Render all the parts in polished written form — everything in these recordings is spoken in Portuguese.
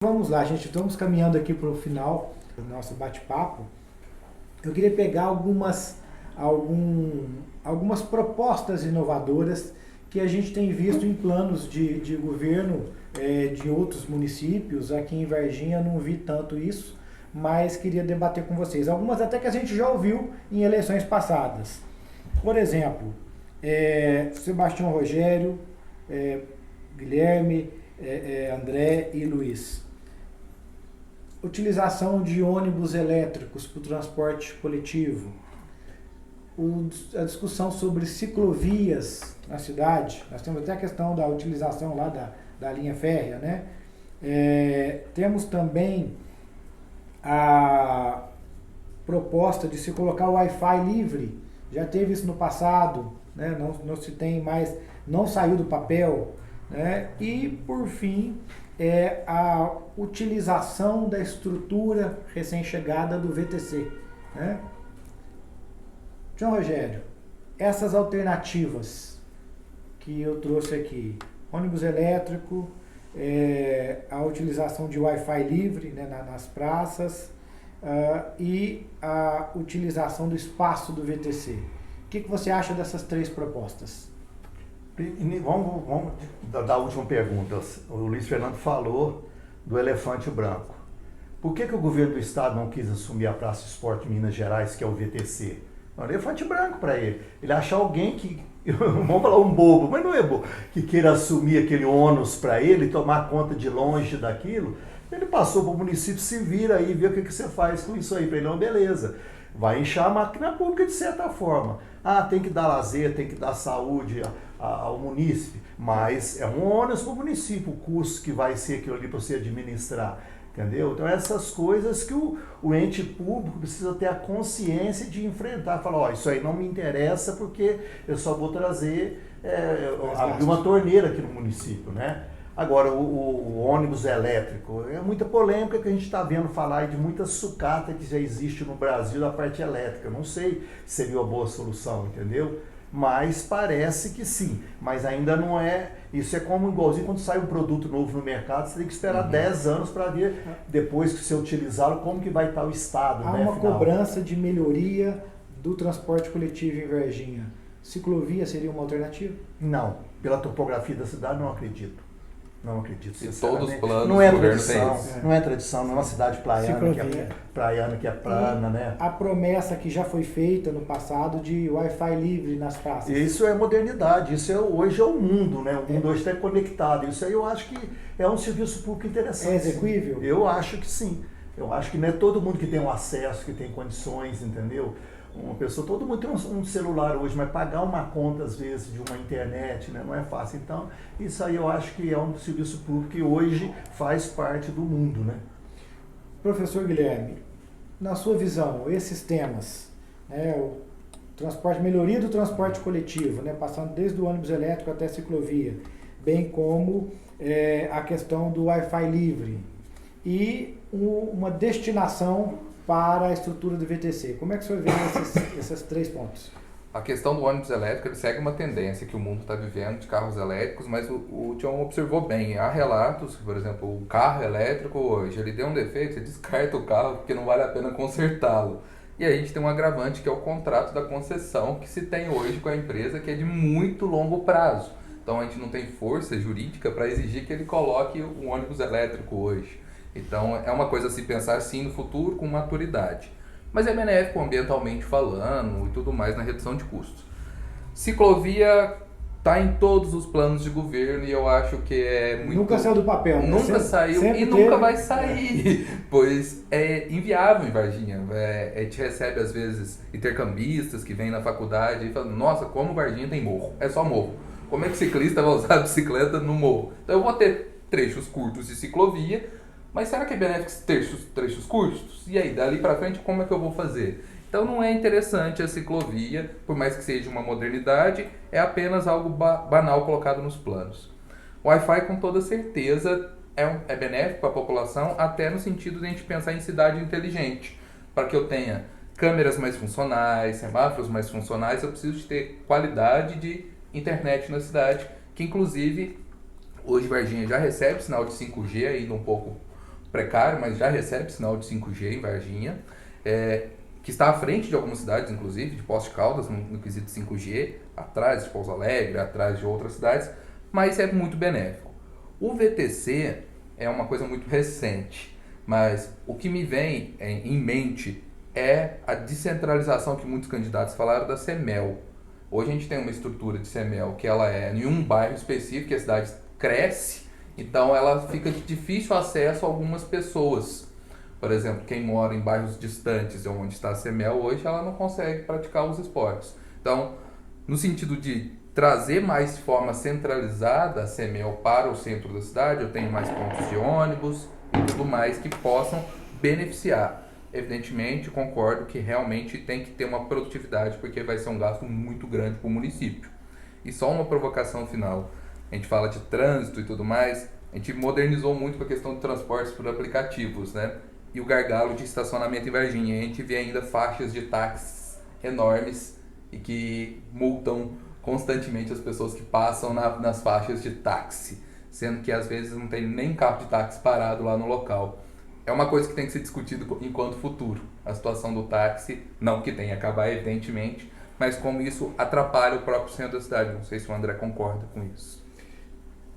Vamos lá, gente, estamos caminhando aqui para o final do nosso bate-papo. Eu queria pegar algumas propostas inovadoras que a gente tem visto em planos de governo de outros municípios. Aqui em Varginha não vi tanto isso, mas queria debater com vocês. Algumas até que a gente já ouviu em eleições passadas. Por exemplo, Sebastião Rogério, Guilherme, André e Luiz. Utilização de ônibus elétricos para o transporte coletivo. A discussão sobre ciclovias na cidade. Nós temos até a questão da utilização lá da linha férrea, né? Temos também a proposta de se colocar o Wi-Fi livre. Já teve isso no passado, né? Não se tem mais, não saiu do papel, né? E, por fim, a utilização da estrutura recém-chegada do VTC, né? João Rogério, essas alternativas que eu trouxe aqui, ônibus elétrico, a utilização de Wi-Fi livre, né, nas praças, e a utilização do espaço do VTC. O que você acha dessas três propostas? Vamos da última pergunta. O Luiz Fernando falou do elefante branco. Por que o governo do estado não quis assumir a Praça Esporte Minas Gerais, que é o VTC? É um elefante branco para ele. Ele acha alguém que, vamos falar um bobo, mas não é bobo, que queira assumir aquele ônus para ele, tomar conta de longe daquilo. Ele passou para o município, se vira aí, vê o que você faz com isso aí. Para ele, não, beleza. Vai inchar a máquina pública de certa forma. Tem que dar lazer, tem que dar saúde ao munícipe, mas é um ônus para o município, o custo que vai ser aquilo ali para você administrar, entendeu? Então essas coisas que o ente público precisa ter a consciência de enfrentar, falar, isso aí não me interessa porque eu só vou trazer, abrir uma torneira aqui no município, né? Agora, o ônibus elétrico, é muita polêmica que a gente está vendo falar de muita sucata que já existe no Brasil da parte elétrica. Não sei se seria uma boa solução, entendeu? Mas parece que sim, mas ainda não é. Isso é como igualzinho quando sai um produto novo no mercado, você tem que esperar 10 anos para ver, depois que você utilizá-lo, como que vai estar o estado. Há uma cobrança de melhoria do transporte coletivo em Varginha. Ciclovia seria uma alternativa? Não, pela topografia da cidade não acredito. Não acredito, sinceramente. Todos os planos não é do governo tradição, tem isso. não é tradição, não é uma cidade praiana que é plana, né? A promessa que já foi feita no passado de Wi-Fi livre nas praças. Isso é modernidade, hoje é o mundo, né? O mundo hoje está conectado. Isso aí eu acho que é um serviço público interessante. É execuível? Eu acho que sim. Eu acho que não é todo mundo que tem um acesso, que tem condições, entendeu? Uma pessoa, todo mundo tem um celular hoje, mas pagar uma conta, às vezes, de uma internet, né, não é fácil. Então, isso aí eu acho que é um serviço público que hoje faz parte do mundo, né? Professor Guilherme, na sua visão, esses temas, né, o transporte, melhoria do transporte coletivo, né, passando desde o ônibus elétrico até a ciclovia, bem como a questão do Wi-Fi livre e uma destinação para a estrutura do VTC. Como é que o senhor vê esses três pontos? A questão do ônibus elétrico, ele segue uma tendência que o mundo está vivendo de carros elétricos, mas o John observou bem. Há relatos que, por exemplo, o carro elétrico hoje, ele deu um defeito, você descarta o carro porque não vale a pena consertá-lo. E aí a gente tem um agravante que é o contrato da concessão que se tem hoje com a empresa, que é de muito longo prazo. Então a gente não tem força jurídica para exigir que ele coloque um ônibus elétrico hoje. Então é uma coisa a se pensar assim no futuro com maturidade. Mas é benéfico ambientalmente falando e tudo mais na redução de custos. Ciclovia está em todos os planos de governo e eu acho que é muito... Nunca saiu do papel. Nunca saiu e nunca vai sair, pois é inviável em Varginha. A gente recebe às vezes intercambistas que vêm na faculdade e falam, nossa, como Varginha tem morro, é só morro. Como é que o ciclista vai usar a bicicleta no morro? Então eu vou ter trechos curtos de ciclovia, mas será que é benéfico trechos curtos? E aí, dali para frente, como é que eu vou fazer? Então não é interessante a ciclovia, por mais que seja uma modernidade, é apenas algo banal colocado nos planos. O Wi-Fi, com toda certeza, é benéfico para a população, até no sentido de a gente pensar em cidade inteligente. Para que eu tenha câmeras mais funcionais, semáforos mais funcionais, eu preciso de ter qualidade de internet na cidade, que inclusive hoje Varginha já recebe sinal de 5G, ainda um pouco precário, mas já recebe sinal de 5G em Varginha, que está à frente de algumas cidades, inclusive, de Poços de Caldas, no quesito 5G, atrás de Pouso Alegre, atrás de outras cidades, mas é muito benéfico. O VTC é uma coisa muito recente, mas o que me vem em mente é a descentralização que muitos candidatos falaram da CEMEL. Hoje a gente tem uma estrutura de CEMEL que ela é em um bairro específico, que a cidade cresce, então ela fica de difícil acesso a algumas pessoas. Por exemplo, quem mora em bairros distantes de onde está a CEMEL hoje, ela não consegue praticar os esportes. Então, no sentido de trazer mais de forma centralizada a CEMEL para o centro da cidade, eu tenho mais pontos de ônibus e tudo mais que possam beneficiar. Evidentemente, concordo que realmente tem que ter uma produtividade, porque vai ser um gasto muito grande para o município. E só uma provocação final. A gente fala de trânsito e tudo mais, a gente modernizou muito com a questão de transportes por aplicativos, né? E o gargalo de estacionamento em Varginha. A gente vê ainda faixas de táxis enormes e que multam constantemente as pessoas que passam nas faixas de táxi, sendo que às vezes não tem nem carro de táxi parado lá no local. É uma coisa que tem que ser discutido enquanto futuro. A situação do táxi, não que tenha que acabar evidentemente, mas como isso atrapalha o próprio centro da cidade. Não sei se o André concorda com isso.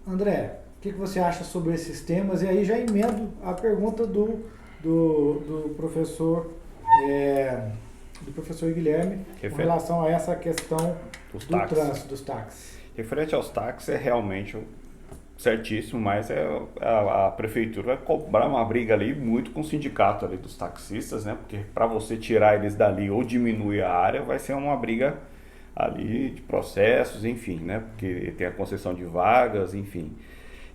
André, o que você acha sobre esses temas? E aí já emendo a pergunta do professor Guilherme com relação a essa questão do trânsito dos táxis. Referente aos táxis, é realmente certíssimo, mas a prefeitura vai cobrar uma briga ali muito com o sindicato ali dos taxistas, né? Porque para você tirar eles dali ou diminuir a área, vai ser uma briga ali de processos, enfim, né? Porque tem a concessão de vagas, enfim.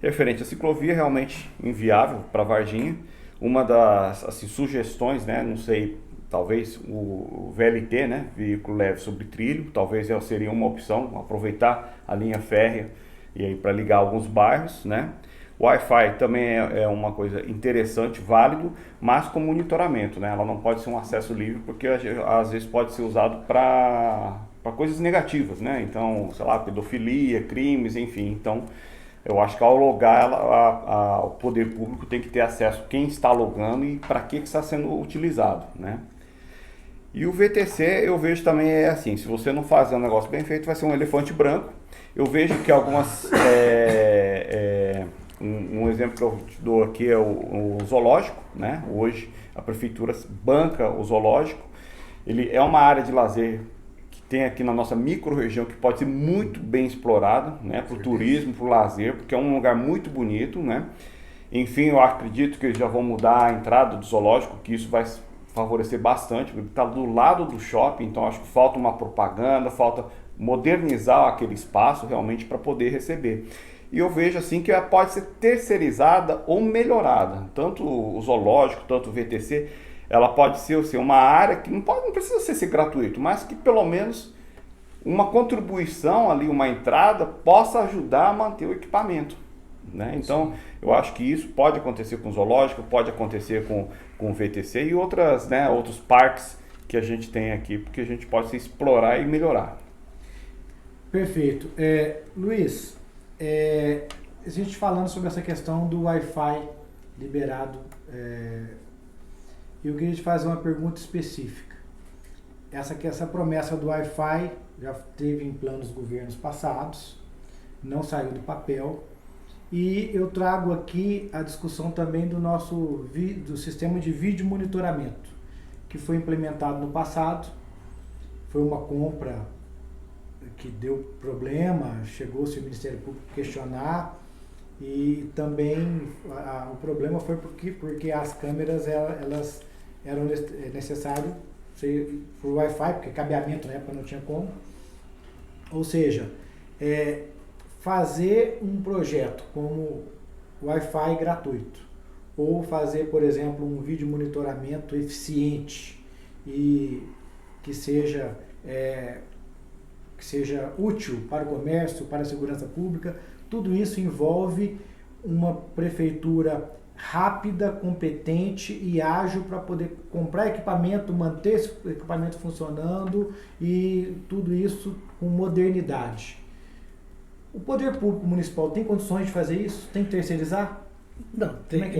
Referente à ciclovia, realmente inviável para Varginha. Uma das sugestões, né? Não sei, talvez o VLT, né? Veículo leve sobre trilho, talvez seria uma opção, aproveitar a linha férrea e aí para ligar alguns bairros, né? O Wi-Fi também é uma coisa interessante, válido, mas com monitoramento, né? Ela não pode ser um acesso livre, porque às vezes pode ser usado para coisas negativas, né? Então, sei lá, pedofilia, crimes, enfim. Então, eu acho que ao logar, o poder público tem que ter acesso a quem está logando e para que está sendo utilizado, né? E o VTC, eu vejo também assim, se você não fazer um negócio bem feito, vai ser um elefante branco. Eu vejo que algumas... um exemplo que eu te dou aqui é o zoológico, né? Hoje a prefeitura banca o zoológico. Ele é uma área de lazer que tem aqui na nossa micro-região que pode ser muito bem explorada, né? Para o turismo, para o lazer, porque é um lugar muito bonito, né? Enfim, eu acredito que eles já vão mudar a entrada do zoológico, que isso vai favorecer bastante, porque está do lado do shopping, então acho que falta uma propaganda, falta modernizar aquele espaço realmente para poder receber. E eu vejo assim que ela pode ser terceirizada ou melhorada, tanto o zoológico, tanto o VTC, ela pode ser uma área que não precisa ser gratuito, mas que pelo menos uma contribuição ali, uma entrada, possa ajudar a manter o equipamento, né? Então, eu acho que isso pode acontecer com o zoológico, pode acontecer com o VTC e outros parques que a gente tem aqui, porque a gente pode se explorar e melhorar. Perfeito. Luiz, a gente falando sobre essa questão do Wi-Fi liberado, eu queria te fazer uma pergunta específica. Essa promessa do Wi-Fi já teve em planos governos passados, não saiu do papel, e eu trago aqui a discussão também do sistema de vídeo monitoramento, que foi implementado no passado, foi uma compra que deu problema, chegou-se o Ministério Público questionar, e também o problema foi porque as câmeras elas eram necessário por Wi-Fi, porque cabeamento na época não tinha como. Ou seja, fazer um projeto como Wi-Fi gratuito, ou fazer, por exemplo, um vídeo monitoramento eficiente e que seja útil para o comércio, para a segurança pública, tudo isso envolve uma prefeitura rápida, competente e ágil para poder comprar equipamento, manter esse equipamento funcionando e tudo isso com modernidade. O poder público municipal tem condições de fazer isso? Tem que terceirizar? Não,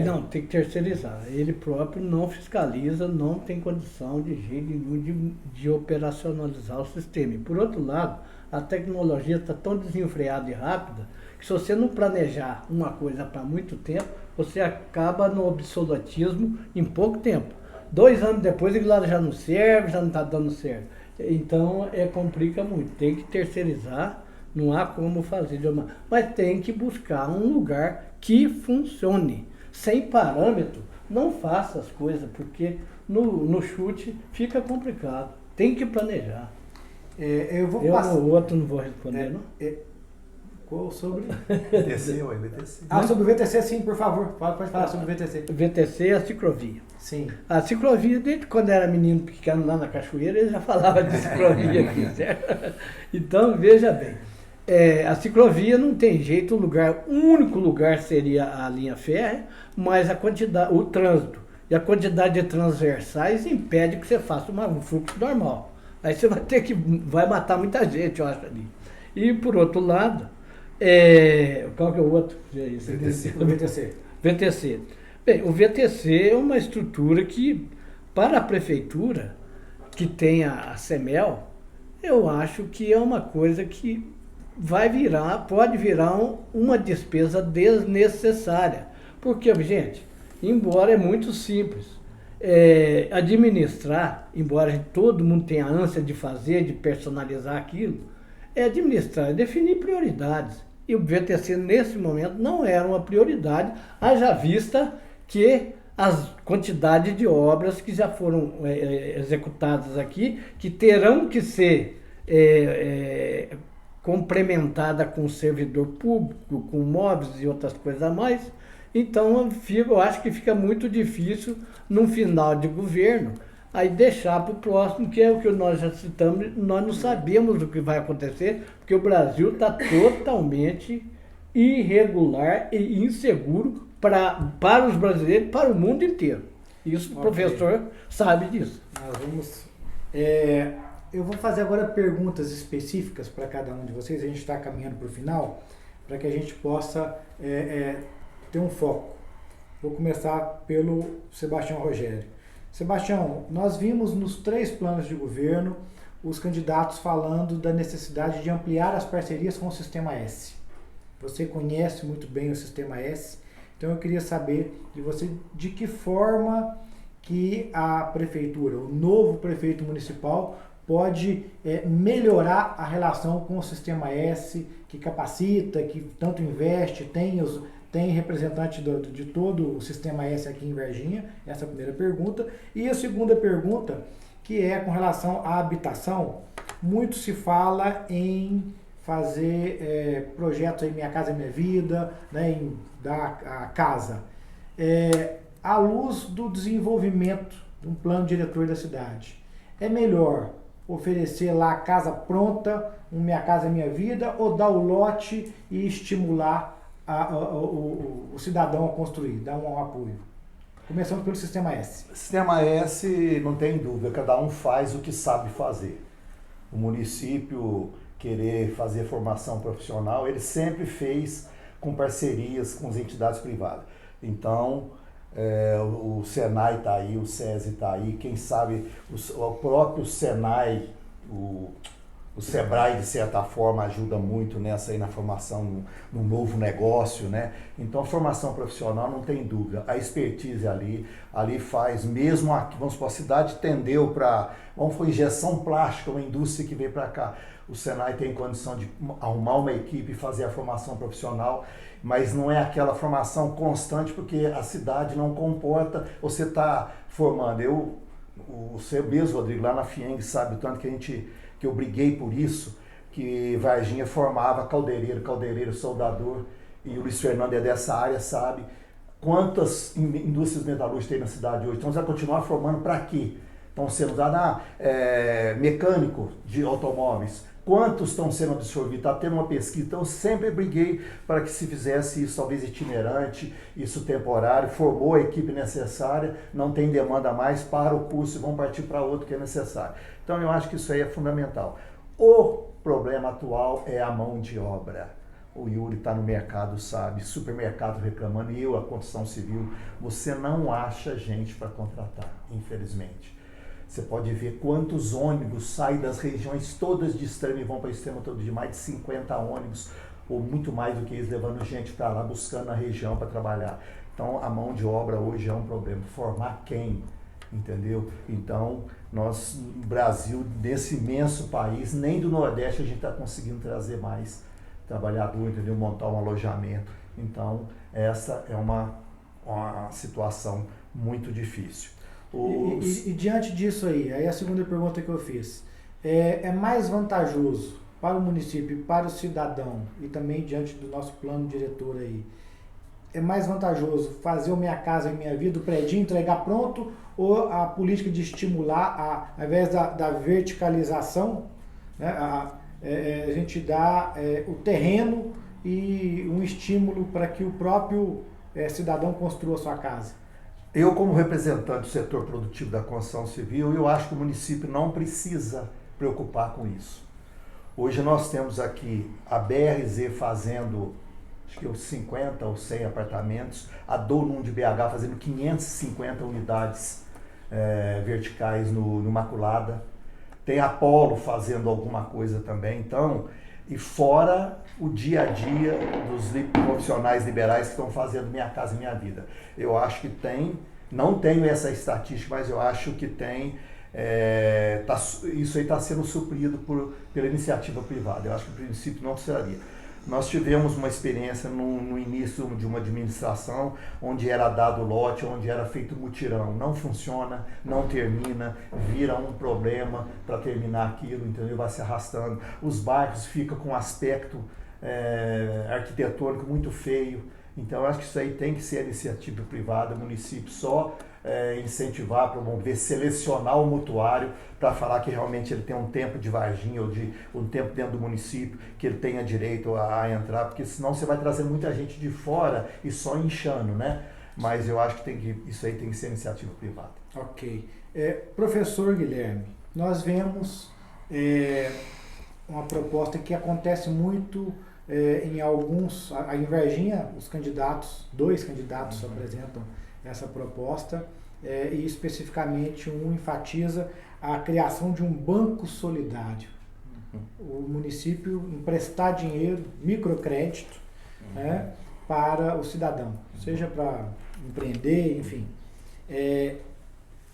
não, tem que terceirizar. Ele próprio não fiscaliza, não tem condição de jeito nenhum de operacionalizar o sistema. E por outro lado, a tecnologia está tão desenfreada e rápida que se você não planejar uma coisa para muito tempo, você acaba no obsoletismo em pouco tempo. 2 anos depois aquilo lá já não serve, já não está dando certo. Então complica muito, tem que terceirizar, não há como fazer de uma. Mas tem que buscar um lugar que funcione. Sem parâmetro, não faça as coisas, porque no chute fica complicado. Tem que planejar. Eu vou passar. O outro não vou responder, não? Qual sobre? VTC, ué, VTC. Sobre o VTC, sim, por favor. Pode falar sobre o VTC. O VTC é a ciclovia. Sim. A ciclovia, desde quando era menino pequeno lá na cachoeira, ele já falava de ciclovia aqui, certo? Então, veja bem. A ciclovia não tem jeito, o único lugar seria a linha férrea, mas o trânsito e a quantidade de transversais impede que você faça um fluxo normal. Aí você vai matar muita gente, eu acho, ali. E por outro lado, qual que é o outro? VTC. O VTC. VTC. Bem, o VTC é uma estrutura que, para a prefeitura, que tem a CEMEL, eu acho que é uma coisa que pode virar uma despesa desnecessária. Porque, gente, embora é muito simples, administrar, embora todo mundo tenha ânsia de fazer, de personalizar aquilo, administrar, definir prioridades. E o VTC, nesse momento, não era uma prioridade, haja vista que as quantidades de obras que já foram executadas aqui, que terão que ser complementada com servidor público, com móveis e outras coisas a mais. Então, eu acho que fica muito difícil, num final de governo, aí deixar para o próximo, que é o que nós já citamos, nós não sabemos o que vai acontecer, porque o Brasil está totalmente irregular e inseguro para os brasileiros, para o mundo inteiro. Isso o professor sabe disso. Nós vamos... eu vou fazer agora perguntas específicas para cada um de vocês, a gente está caminhando para o final, para que a gente possa ter um foco. Vou começar pelo Sebastião Rogério. Sebastião, nós vimos nos 3 planos de governo os candidatos falando da necessidade de ampliar as parcerias com o Sistema S. Você conhece muito bem o Sistema S, então eu queria saber de você de que forma que a prefeitura, o novo prefeito municipal, pode melhorar a relação com o Sistema S, que capacita, que tanto investe, tem representante de todo o Sistema S aqui em Varginha, essa é a primeira pergunta. E a segunda pergunta, que é com relação à habitação, muito se fala em fazer projetos aí Minha Casa Minha Vida, né, em dar a casa. À luz do desenvolvimento de um plano diretor da cidade, é melhor oferecer lá a casa pronta, um Minha Casa Minha Vida, ou dar o lote e estimular o cidadão a construir, dar um apoio? Começando pelo Sistema S. Sistema S, não tem dúvida, cada um faz o que sabe fazer. O município querer fazer formação profissional, ele sempre fez com parcerias com as entidades privadas. Então, o Senai está aí, o SESI está aí, quem sabe o próprio Senai, o Sebrae, de certa forma, ajuda muito nessa aí na formação, num novo negócio, né? Então, a formação profissional, não tem dúvida. A expertise ali faz, mesmo aqui, vamos supor, a cidade tendeu para, foi injeção plástica, uma indústria que veio para cá. O Senai tem condição de arrumar uma equipe e fazer a formação profissional, mas não é aquela formação constante, porque a cidade não comporta, você está formando. Você mesmo, Rodrigo, lá na FIENG, sabe o tanto que eu briguei por isso, que Varginha formava caldeireiro, soldador, e o Luiz Fernando é dessa área, sabe quantas indústrias metalúrgicas tem na cidade hoje. Então, você vai continuar formando para quê? Estão sendo usados mecânico de automóveis. Quantos estão sendo absorvidos? Está tendo uma pesquisa. Então, eu sempre briguei para que se fizesse isso, talvez itinerante, isso temporário, formou a equipe necessária, não tem demanda mais, para o curso e vão partir para outro que é necessário. Então, eu acho que isso aí é fundamental. O problema atual é a mão de obra. o Yuri está no mercado, sabe, supermercado reclamando, e a construção civil, você não acha gente para contratar, infelizmente. Você pode ver quantos ônibus saem das regiões todas de extremo e vão para o extremo todo, de mais de 50 ônibus, ou muito mais do que isso, levando gente para lá, buscando a região para trabalhar. Então, a mão de obra hoje é um problema. Formar quem? Entendeu? Então, nós, no Brasil, nesse imenso país, nem do Nordeste a gente está conseguindo trazer mais trabalhador, entendeu? Montar um alojamento. Então, essa é uma situação muito difícil. E diante disso aí a segunda pergunta que eu fiz, é mais vantajoso para o município, para o cidadão, e também diante do nosso plano diretor aí, é mais vantajoso fazer o Minha Casa Minha Vida, o prédio entregar pronto, ou a política de estimular, ao invés da verticalização, né, a gente dá o terreno e um estímulo para que o próprio cidadão construa a sua casa? Eu, como representante do setor produtivo da construção civil, eu acho que o município não precisa preocupar com isso. Hoje nós temos aqui a BRZ fazendo, acho que 50 ou 100 apartamentos, a Donum de BH fazendo 550 unidades verticais no Imaculada, tem a Polo fazendo alguma coisa também, então, e fora o dia a dia dos profissionais liberais que estão fazendo Minha Casa Minha Vida. Eu acho que tem, não tenho essa estatística, mas eu acho que tem, isso aí está sendo suprido pela iniciativa privada. Eu acho que o princípio não precisaria. Nós tivemos uma experiência no início de uma administração onde era dado lote, onde era feito mutirão. Não funciona, não termina, vira um problema para terminar aquilo, entendeu? Vai se arrastando. Os bairros ficam com um aspecto arquitetônico muito feio. Então, eu acho que isso aí tem que ser a iniciativa privada, o município só incentivar, promover, selecionar o mutuário para falar que realmente ele tem um tempo de Varginha ou de um tempo dentro do município, que ele tenha direito a entrar, porque senão você vai trazer muita gente de fora e só inchando, né? Mas eu acho que isso aí tem que ser iniciativa privada. Ok. Professor Guilherme, nós vemos uma proposta que acontece muito em alguns, em Varginha, dois candidatos apresentam essa proposta, e especificamente um enfatiza a criação de um banco solidário. O município emprestar dinheiro, microcrédito, né, para o cidadão, seja para empreender, enfim.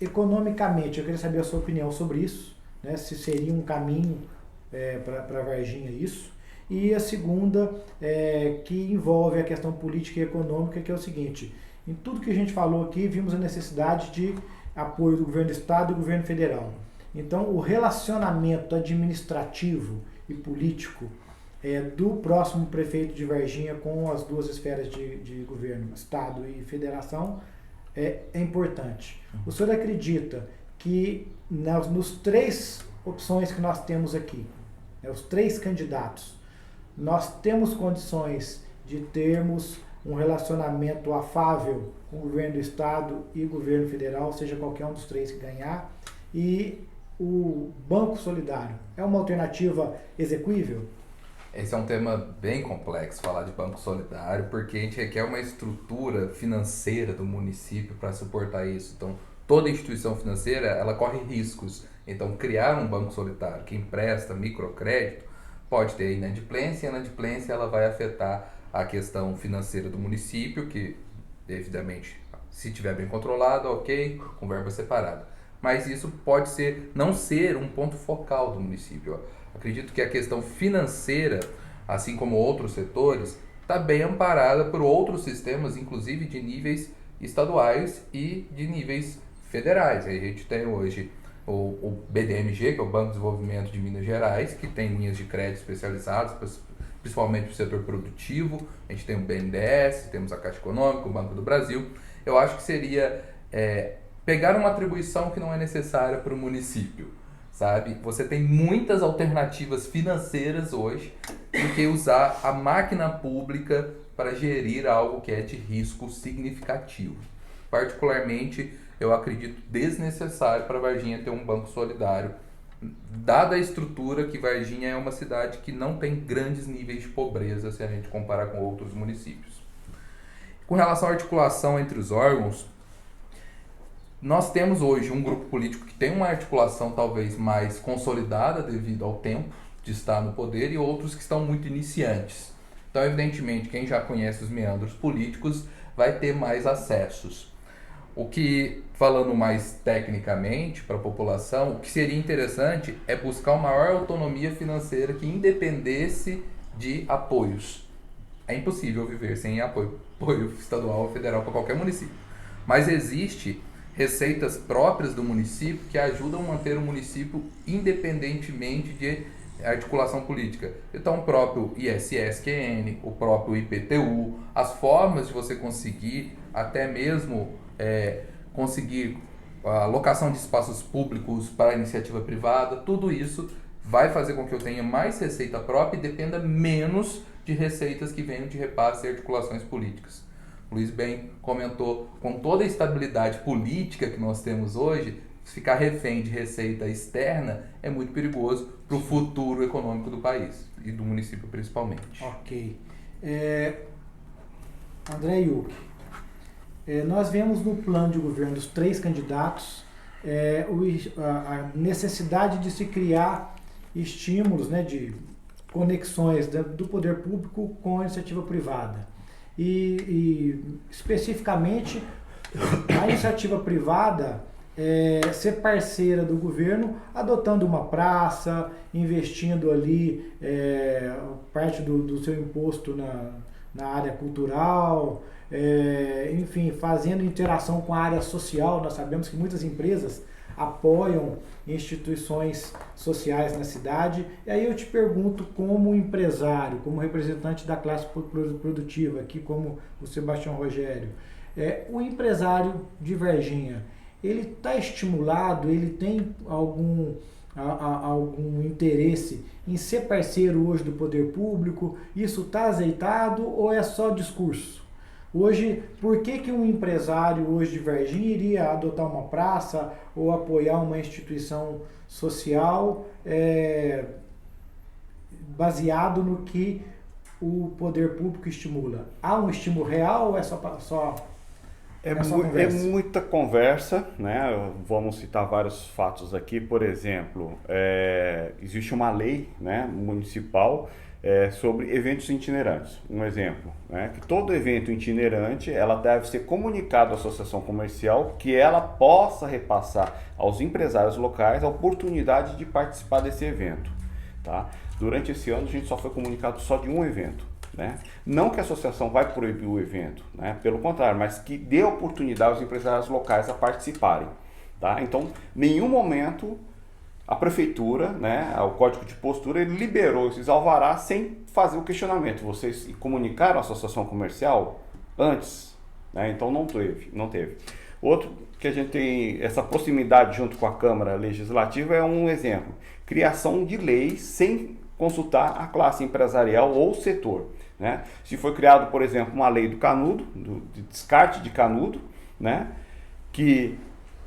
Economicamente, eu queria saber a sua opinião sobre isso, né, se seria um caminho para Varginha isso. E a segunda, que envolve a questão política e econômica, que é o seguinte: em tudo que a gente falou aqui, vimos a necessidade de apoio do governo do estado e do governo federal. Então, o relacionamento administrativo e político do próximo prefeito de Varginha com as duas esferas de governo, estado e federação, é importante. O senhor acredita que nos três opções que nós temos aqui, os três candidatos, nós temos condições de termos um relacionamento afável com o governo do estado e o governo federal, seja qualquer um dos três que ganhar, e o Banco Solidário é uma alternativa execuível? Esse é um tema bem complexo, falar de Banco Solidário, porque a gente requer uma estrutura financeira do município para suportar isso. Então, toda instituição financeira, ela corre riscos. Então, criar um Banco Solidário que empresta microcrédito pode ter inadimplência, e a inadimplência ela vai afetar a questão financeira do município, que, devidamente, se estiver bem controlado, ok, com verba separada. Mas isso pode não ser um ponto focal do município. Eu acredito que a questão financeira, assim como outros setores, está bem amparada por outros sistemas, inclusive de níveis estaduais e de níveis federais. Aí a gente tem hoje o BDMG, que é o Banco de Desenvolvimento de Minas Gerais, que tem linhas de crédito especializadas, principalmente para o setor produtivo. A gente tem o BNDES, temos a Caixa Econômica, o Banco do Brasil. Eu acho que seria pegar uma atribuição que não é necessária para o município, sabe? Você tem muitas alternativas financeiras hoje do que usar a máquina pública para gerir algo que é de risco significativo. Particularmente, eu acredito desnecessário para Varginha ter um banco solidário dada a estrutura que Varginha é uma cidade que não tem grandes níveis de pobreza se a gente comparar com outros municípios. Com relação à articulação entre os órgãos, nós temos hoje um grupo político que tem uma articulação talvez mais consolidada devido ao tempo de estar no poder e outros que estão muito iniciantes. Então, evidentemente, quem já conhece os meandros políticos vai ter mais acessos. O que, falando mais tecnicamente para a população, o que seria interessante é buscar uma maior autonomia financeira que independesse de apoios. É impossível viver sem apoio estadual ou federal para qualquer município. Mas existe receitas próprias do município que ajudam a manter o município independentemente de articulação política. Então, o próprio ISSQN, o próprio IPTU, as formas de você conseguir até mesmo conseguir a locação de espaços públicos para a iniciativa privada, tudo isso vai fazer com que eu tenha mais receita própria e dependa menos de receitas que venham de repasses e articulações políticas. O Luiz bem comentou, com toda a estabilidade política que nós temos hoje, ficar refém de receita externa é muito perigoso para o futuro econômico do país e do município principalmente. Ok. André Yuki, nós vemos no plano de governo dos 3 candidatos a necessidade de se criar estímulos, né, de conexões do poder público com a iniciativa privada. E especificamente, a iniciativa privada ser parceira do governo, adotando uma praça, investindo ali parte do seu imposto na área cultural, enfim, fazendo interação com a área social. Nós sabemos que muitas empresas apoiam instituições sociais na cidade. E aí eu te pergunto, como empresário, como representante da classe produtiva, aqui como o Sebastião Rogério, o empresário de Varginha, ele está estimulado, ele tem algum interesse em ser parceiro hoje do poder público? Isso está azeitado ou é só discurso? Hoje, por que um empresário hoje de Varginha iria adotar uma praça ou apoiar uma instituição social baseado no que o poder público estimula? Há um estímulo real ou é só muita conversa, né? Vamos citar vários fatos aqui. Por exemplo, existe uma lei, né, municipal sobre eventos itinerantes. Um exemplo, né, que todo evento itinerante ela deve ser comunicado à associação comercial que ela possa repassar aos empresários locais a oportunidade de participar desse evento. Tá? Durante esse ano a gente só foi comunicado só de um evento. Né? Não que a associação vai proibir o evento, né? Pelo contrário, mas que dê oportunidade aos empresários locais a participarem. Tá? Então, em nenhum momento a prefeitura, né, o Código de Postura, ele liberou esses alvarás sem fazer o questionamento. Vocês comunicaram à associação comercial antes? Né? Então não teve. Outro que a gente tem essa proximidade junto com a Câmara Legislativa é um exemplo. Criação de leis sem consultar a classe empresarial ou setor. Né? Se foi criado, por exemplo, uma lei do canudo, de descarte de canudo, né? Que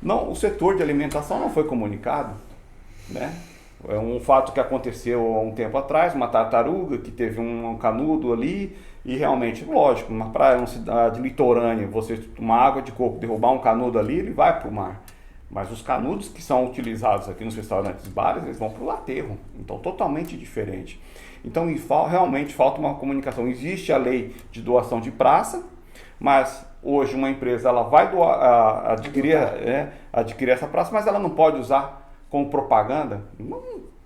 o setor de alimentação não foi comunicado. Né? É um fato que aconteceu há um tempo atrás, uma tartaruga que teve um canudo ali e realmente, lógico, uma praia, uma cidade litorânea, você tomar água de coco, derrubar um canudo ali, ele vai para o mar. Mas os canudos que são utilizados aqui nos restaurantes e bares, eles vão para o aterro. Então, totalmente diferente. Então, realmente falta uma comunicação. Existe a lei de doação de praça, mas hoje uma empresa ela vai adquirir essa praça, mas ela não pode usar como propaganda.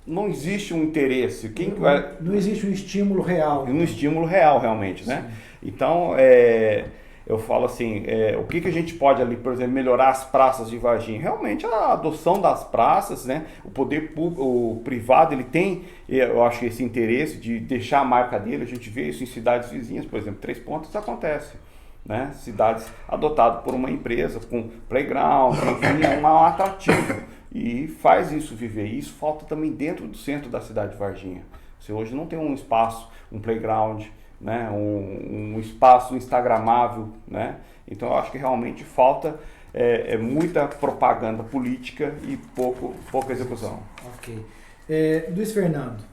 Não existe um interesse. Não existe um estímulo real. Um estímulo real, realmente. Né? Então, eu falo assim, o que a gente pode ali, por exemplo, melhorar as praças de Varginha? Realmente a adoção das praças, né? O poder público, o privado, ele tem, eu acho, esse interesse de deixar a marca dele. A gente vê isso em cidades vizinhas, por exemplo, Três Pontas acontece. Né? Cidades adotadas por uma empresa com playground, enfim, é um atrativo. E faz isso viver. E isso falta também dentro do centro da cidade de Varginha. Você hoje não tem um espaço, um playground, né? um espaço instagramável, né? Então eu acho que realmente falta é muita propaganda política e pouca execução. Ok. Luiz Fernando,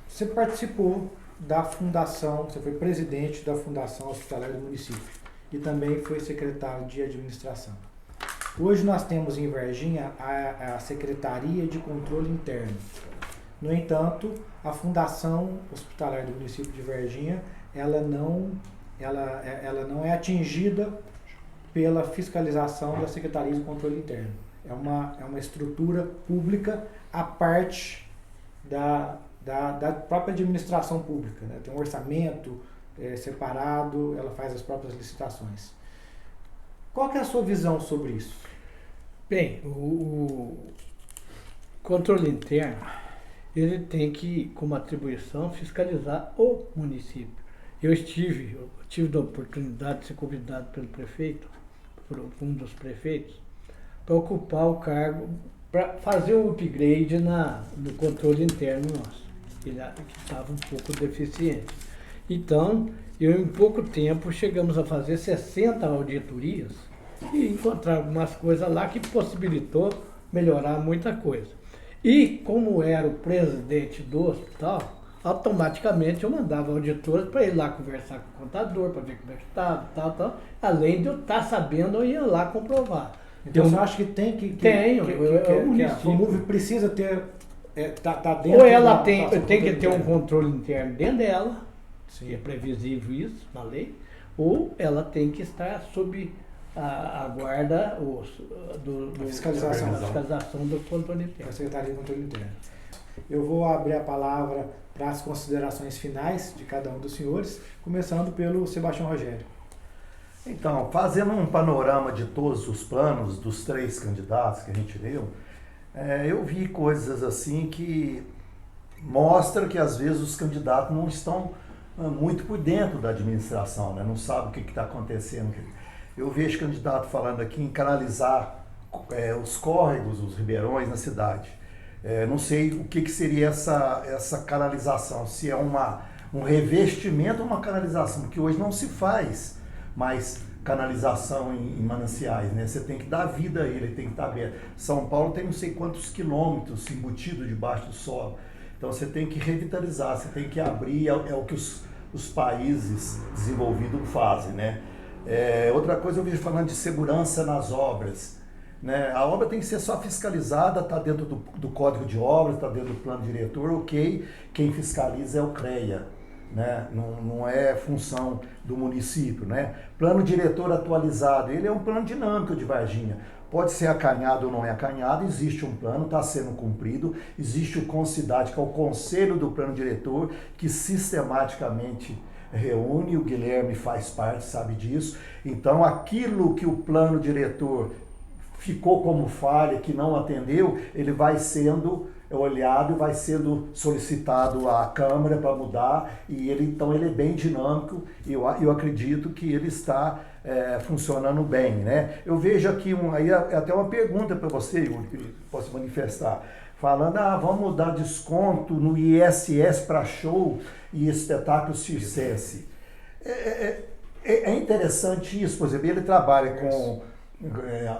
você participou da fundação, você foi presidente da Fundação Hospitalar do município e também foi secretário de administração. Hoje nós temos em Varginha a Secretaria de Controle Interno. No entanto, a Fundação Hospitalar do município de Varginha, ela não é atingida pela fiscalização da Secretaria de Controle Interno. É uma estrutura pública à parte da própria administração pública, né? Tem um orçamento separado, ela faz as próprias licitações. Qual que é a sua visão sobre isso? Bem, o controle interno, ele tem que, como atribuição, fiscalizar o município. Eu tive a oportunidade de ser convidado pelo prefeito, por um dos prefeitos, para ocupar o cargo, para fazer um upgrade no controle interno nosso, que estava um pouco deficiente. Então, em pouco tempo, chegamos a fazer 60 auditorias e encontrar algumas coisas lá que possibilitou melhorar muita coisa. E, como era o presidente do hospital, automaticamente eu mandava auditores para ir lá conversar com o contador, para ver como é que estava, tal. Além de eu estar sabendo, eu ia lá comprovar. Então você acha que tem que a FUMUV precisa ter, tá dentro ou ela da tem que ter um interno. controle interno dentro dela, Sim. que é previsível isso na lei, ou ela tem que estar sob a guarda da fiscalização do controle interno. Da Secretaria de Controle Interno. Eu vou abrir a palavra para as considerações finais de cada um dos senhores, começando pelo Sebastião Rogério. Então, fazendo um panorama de todos os planos dos 3 candidatos que a gente leu, eu vi coisas assim que mostram que às vezes os candidatos não estão muito por dentro da administração, né? Não sabem o que está acontecendo. Eu vejo candidato falando aqui em canalizar os córregos, os ribeirões na cidade. Não sei o que seria essa canalização, se é um revestimento ou uma canalização, que hoje não se faz mais canalização em mananciais, né? Você tem que dar vida a ele, tem que estar aberto. São Paulo tem não sei quantos quilômetros embutido debaixo do solo. Então você tem que revitalizar, você tem que abrir, é o que os países desenvolvidos fazem, né? Outra coisa eu vejo falando de segurança nas obras, né? A obra tem que ser só fiscalizada, está dentro do Código de Obras, está dentro do plano diretor, ok, quem fiscaliza é o CREA, né? Não é função do município, né? Plano diretor atualizado, ele é um plano dinâmico de Varginha. Pode ser acanhado ou não é acanhado, existe um plano, está sendo cumprido, existe o CONCIDAD, que é o Conselho do Plano Diretor, que sistematicamente reúne, o Guilherme faz parte, sabe disso. Então, aquilo que o plano diretor ficou como falha, que não atendeu, ele vai sendo olhado e vai sendo solicitado à Câmara para mudar, e então ele é bem dinâmico, e eu acredito que ele está funcionando bem, né? Eu vejo aqui aí até uma pergunta para você, Yuri, que posso manifestar, falando, vamos dar desconto no ISS para show e espetáculo circense. É interessante isso, por exemplo, ele trabalha com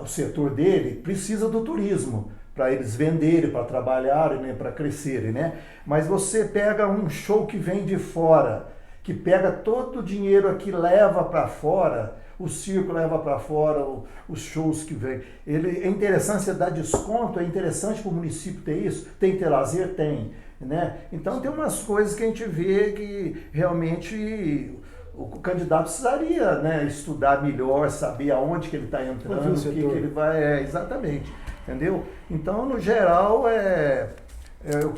o setor dele, precisa do turismo, para eles venderem, para trabalharem, né, para crescerem, né? Mas você pega um show que vem de fora, que pega todo o dinheiro aqui, leva para fora, o circo leva para fora os shows que vêm. É interessante você dar desconto, é interessante para o município ter isso, tem que ter lazer? Tem, né? Então tem umas coisas que a gente vê que realmente o candidato precisaria, né, estudar melhor, saber aonde que ele está entrando, o que ele vai... exatamente, entendeu? Então, no geral,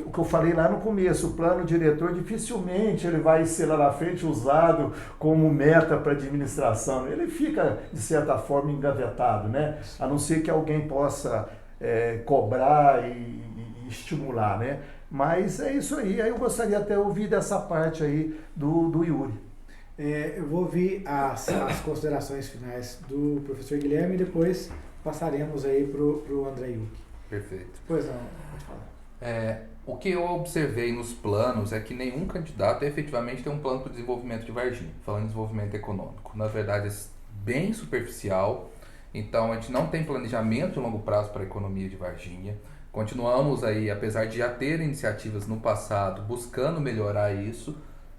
o que eu falei lá no começo, o plano diretor dificilmente ele vai ser lá na frente usado como meta para administração. Ele fica, de certa forma, engavetado, né? A não ser que alguém possa cobrar e estimular, né? Mas é isso aí. Aí eu gostaria até de ouvir dessa parte aí do Yuri. Eu vou ouvir as considerações finais do professor Guilherme e depois passaremos aí para o André Yuki. Perfeito. Pois não, pode falar. O que eu observei nos planos é que nenhum candidato efetivamente tem um plano para o desenvolvimento de Varginha, falando em desenvolvimento econômico. Na verdade, é bem superficial. Então, a gente não tem planejamento de longo prazo para a economia de Varginha. Continuamos aí, apesar de já ter iniciativas no passado buscando melhorar isso,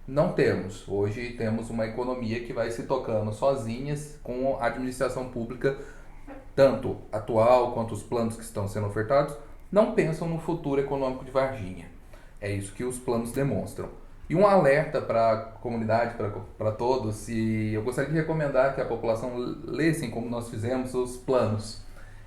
não temos. Hoje temos uma economia que vai se tocando sozinhas com a administração pública, tanto atual quanto os planos que estão sendo ofertados, não pensam no futuro econômico de Varginha. É isso que os planos demonstram. E um alerta para a comunidade, para todos, e eu gostaria de recomendar que a população lessem, como nós fizemos, os planos.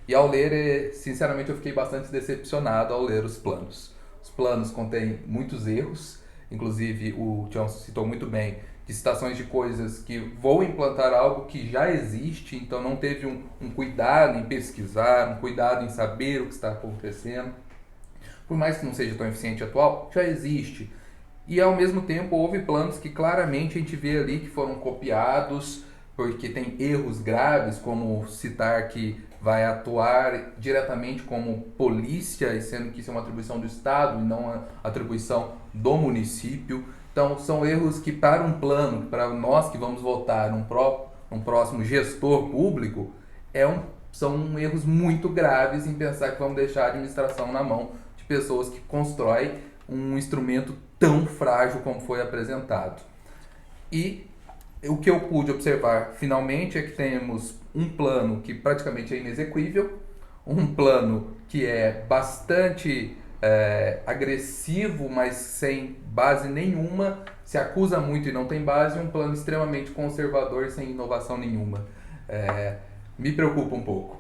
E ao ler, sinceramente, eu fiquei bastante decepcionado ao ler os planos. Os planos contêm muitos erros, inclusive o Tião citou muito bem, de citações de coisas que vão implantar algo que já existe, então não teve um cuidado em pesquisar, um cuidado em saber o que está acontecendo. Por mais que não seja tão eficiente atual, já existe. E ao mesmo tempo houve planos que claramente a gente vê ali que foram copiados, porque tem erros graves, como citar que vai atuar diretamente como polícia, e sendo que isso é uma atribuição do Estado e não uma atribuição do município. Então são erros que para um plano, para nós que vamos votar um próximo gestor público, são erros muito graves em pensar que vamos deixar a administração na mão de pessoas que constroem um instrumento tão frágil como foi apresentado. E o que eu pude observar finalmente é que temos um plano que praticamente é inexequível, um plano que é bastante agressivo, mas sem base nenhuma, se acusa muito e não tem base, e um plano extremamente conservador sem inovação nenhuma. Me preocupa um pouco.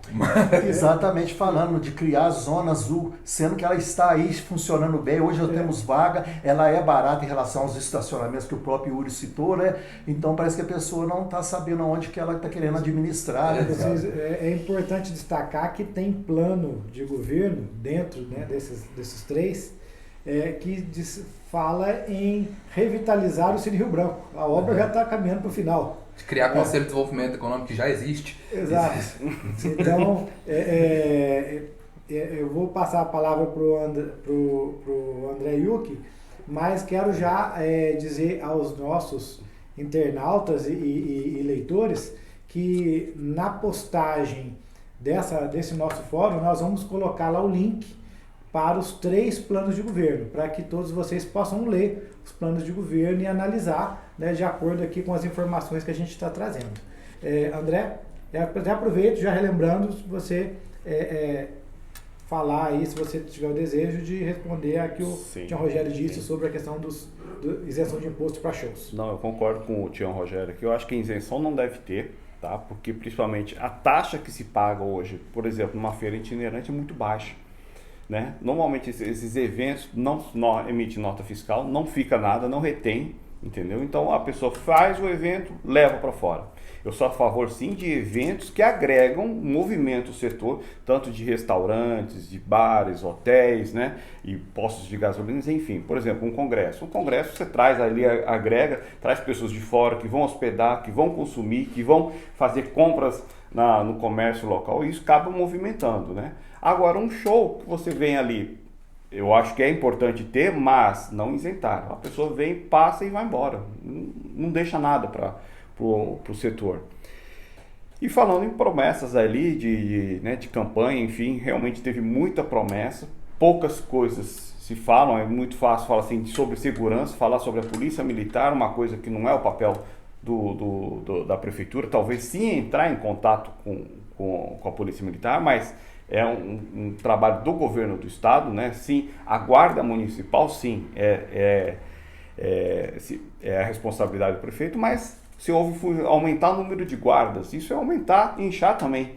Exatamente, falando de criar a Zona Azul, sendo que ela está aí funcionando bem. Hoje nós temos vaga, ela é barata em relação aos estacionamentos que o próprio Yuri citou, né? Então parece que a pessoa não está sabendo onde que ela está querendo administrar. Né? É importante destacar que tem plano de governo dentro, né, desses três, que fala em revitalizar o Cine Rio Branco. A obra já está caminhando para o final. De criar Conselho de Desenvolvimento Econômico que já existe. Exato. Então, eu vou passar a palavra para o André Yuki, mas quero já dizer aos nossos internautas e leitores que na postagem desse nosso fórum nós vamos colocar lá o link para os 3 planos de governo, para que todos vocês possam ler os planos de governo e analisar, né, de acordo aqui com as informações que a gente está trazendo. André, já aproveito, já relembrando, se você falar aí, se você tiver o desejo de responder a que o Tião Rogério disse sobre a questão do isenção de imposto para shows. Não, eu concordo com o Tião Rogério, que eu acho que a isenção não deve ter, tá? Porque principalmente a taxa que se paga hoje, por exemplo, numa feira itinerante é muito baixa. Né? Normalmente esses eventos não emitem nota fiscal, não fica nada, não retém, entendeu? Então a pessoa faz o evento, leva para fora. Eu sou a favor sim de eventos que agregam, movimentam o setor, tanto de restaurantes, de bares, hotéis, né? E postos de gasolina, enfim. Por exemplo, um congresso. Um congresso você traz ali, agrega, traz pessoas de fora que vão hospedar, que vão consumir, que vão fazer compras no comércio local, e isso acaba movimentando, né? Agora, um show que você vem ali, eu acho que é importante ter, mas não isentar. A pessoa vem, passa e vai embora. Não deixa nada para o setor. E falando em promessas ali de campanha, enfim, realmente teve muita promessa. Poucas coisas se falam, é muito fácil falar assim, sobre segurança, falar sobre a polícia militar, uma coisa que não é o papel da prefeitura. Talvez sim entrar em contato com a polícia militar, mas é um trabalho do governo do estado, né? Sim, a guarda municipal, sim, é a responsabilidade do prefeito, mas se houve aumentar o número de guardas, isso é aumentar e inchar também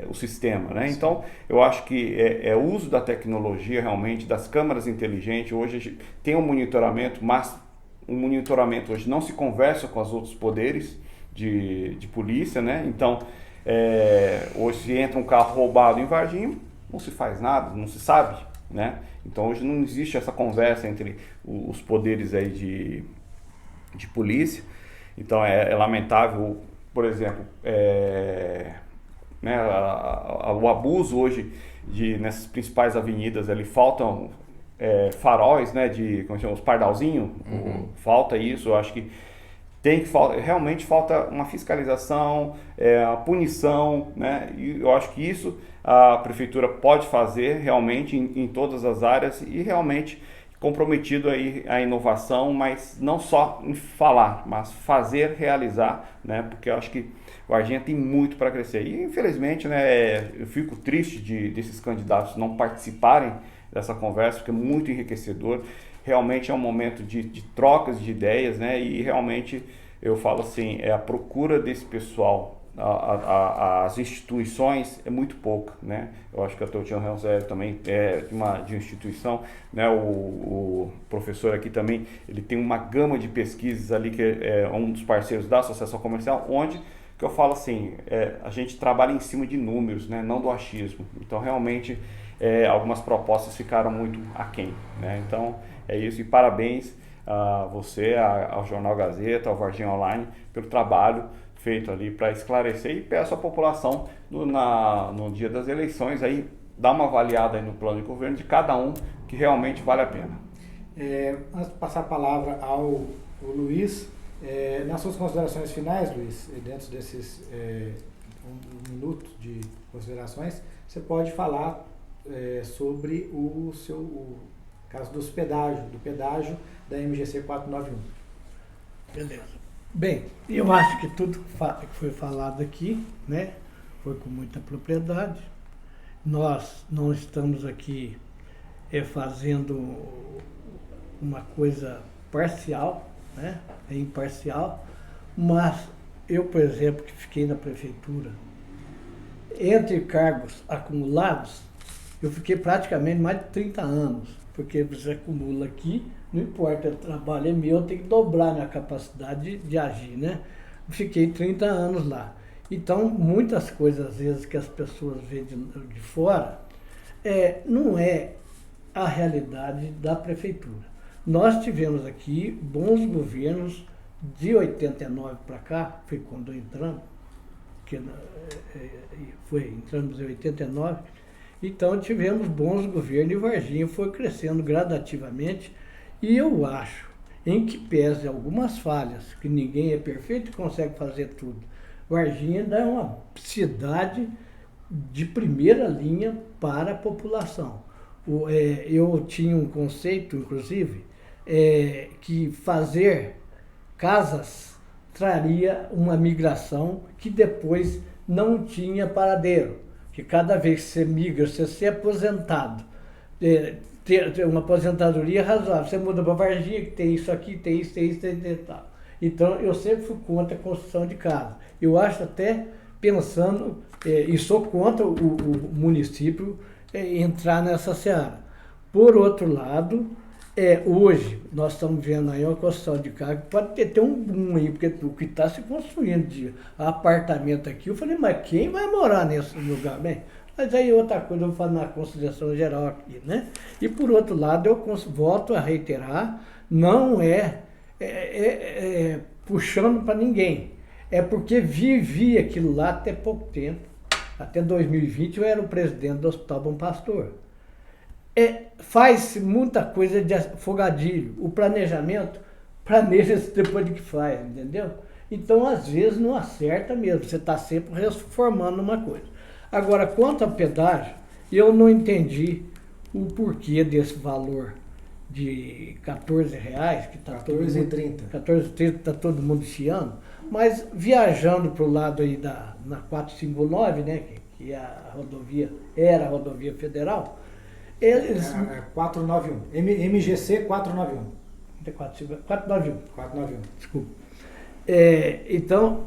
o sistema, né? Então, eu acho que o uso da tecnologia realmente, das câmeras inteligentes. Hoje a gente tem um monitoramento, mas o monitoramento hoje não se conversa com os outros poderes de polícia, né? Então, hoje se entra um carro roubado em Varginha, não se faz nada, não se sabe, né? Então hoje não existe essa conversa entre os poderes aí de polícia. Então é lamentável, por exemplo, né, o abuso hoje nessas principais avenidas ali, faltam faróis, né, como chama, os pardalzinhos, falta isso. Eu acho que realmente falta uma fiscalização, a punição, né? E eu acho que isso a prefeitura pode fazer realmente em todas as áreas e realmente comprometido aí a inovação, mas não só em falar, mas fazer, realizar, né? Porque eu acho que Varginha tem muito para crescer. E infelizmente, né, eu fico triste desses candidatos não participarem dessa conversa, porque é muito enriquecedor. Realmente é um momento de trocas de ideias, né? E realmente eu falo assim, a procura desse pessoal, as instituições é muito pouca, né? Eu acho que a Teotiano Rosé também é de uma instituição, né? O professor aqui também, ele tem uma gama de pesquisas ali, que é um dos parceiros da Associação Comercial, onde que eu falo assim, a gente trabalha em cima de números, né? Não do achismo. Então realmente algumas propostas ficaram muito aquém, né? Então é isso, e parabéns a você, ao Jornal Gazeta, ao Varginha Online, pelo trabalho feito ali para esclarecer, e peço à população no dia das eleições aí dar uma avaliada aí no plano de governo de cada um que realmente vale a pena. Antes de passar a palavra ao Luiz, nas suas considerações finais, Luiz, dentro desses um minuto de considerações, você pode falar sobre o caso do pedágio da MGC 491. Beleza. Bem, eu acho que tudo que foi falado aqui, né, foi com muita propriedade. Nós não estamos aqui fazendo uma coisa parcial, né, imparcial, mas eu, por exemplo, que fiquei na prefeitura, entre cargos acumulados, eu fiquei praticamente mais de 30 anos, porque você acumula aqui, não importa, o trabalho é meu, eu tenho que dobrar minha capacidade de agir, né? Fiquei 30 anos lá. Então, muitas coisas, às vezes, que as pessoas veem de fora, não é a realidade da prefeitura. Nós tivemos aqui bons governos de 89 para cá, foi quando entramos, entramos em 89, então tivemos bons governos e Varginha foi crescendo gradativamente. E eu acho, em que pese algumas falhas, que ninguém é perfeito e consegue fazer tudo, Varginha ainda é uma cidade de primeira linha para a população. Eu tinha um conceito, inclusive, que fazer casas traria uma migração que depois não tinha paradeiro, que cada vez que você migra, você ser aposentado, ter uma aposentadoria razoável. Você muda para Varginha, que tem isso aqui, tem isso e tal. Então, eu sempre fui contra a construção de casa. Eu acho até, pensando, e sou contra o município entrar nessa seara. Por outro lado, hoje, nós estamos vendo aí uma construção de casa que pode ter um boom aí, porque o que está se construindo de apartamento aqui, eu falei, mas quem vai morar nesse lugar? Bem, mas aí outra coisa, eu vou falar na consideração geral aqui, né? E por outro lado, eu volto a reiterar, não puxando para ninguém. É porque vivi aquilo lá até pouco tempo. Até 2020 eu era o presidente do Hospital Bom Pastor. Faz muita coisa de afogadilho. O planejamento, planeja-se depois de que faz, entendeu? Então, às vezes, não acerta mesmo. Você está sempre reformando uma coisa. Agora, quanto a pedágio, eu não entendi o porquê desse valor de R$14, que está R$14,30 está todo mundo chiando, mas viajando para o lado aí na 459, né, que a rodovia era a rodovia federal, eles... 491, MGC 491. 491, desculpa. Então,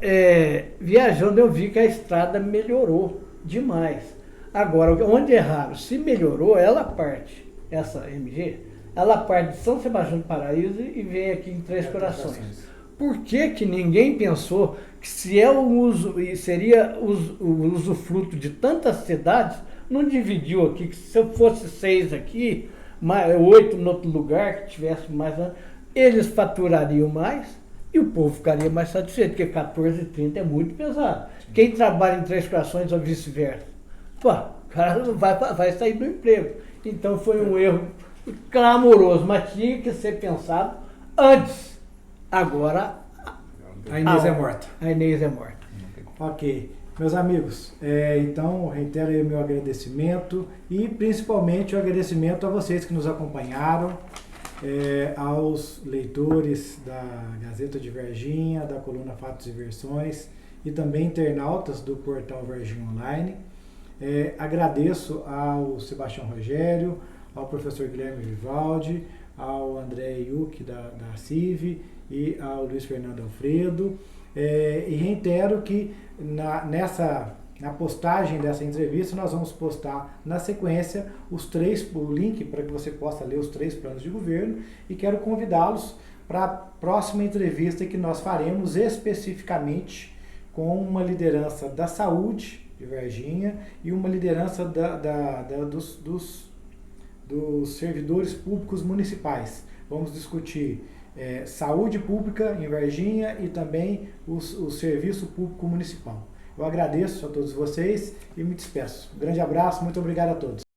viajando eu vi que a estrada melhorou demais. Agora, onde erraram? Se melhorou, ela parte, essa MG, ela parte de São Sebastião do Paraíso e vem aqui em Três Corações. Por que ninguém pensou que se seria o usufruto de tantas cidades, não dividiu aqui, que se fosse 6 aqui, 8 em outro lugar, que tivesse mais, eles faturariam mais e o povo ficaria mais satisfeito, porque R$14,30 é muito pesado. Quem trabalha em Três Corações ou vice-versa, o cara vai sair do emprego. Então foi um erro clamoroso, mas tinha que ser pensado antes. Agora, A Inês é morta. A Inês é morta. Ok. Meus amigos, então reitero aí o meu agradecimento e principalmente o agradecimento a vocês que nos acompanharam, aos leitores da Gazeta de Varginha, da coluna Fatos e Versões e também internautas do portal Varginha Online. Agradeço ao Sebastião Rogério, ao professor Guilherme Vivaldi, ao André Yuc da CIV e ao Luiz Fernando Alfredo. E reitero que na postagem dessa entrevista nós vamos postar na sequência o link para que você possa ler os 3 planos de governo e quero convidá-los para a próxima entrevista que nós faremos especificamente com uma liderança da saúde de Varginha e uma liderança dos servidores públicos municipais. Vamos discutir saúde pública em Varginha e também o serviço público municipal. Eu agradeço a todos vocês e me despeço. Um grande abraço, muito obrigado a todos.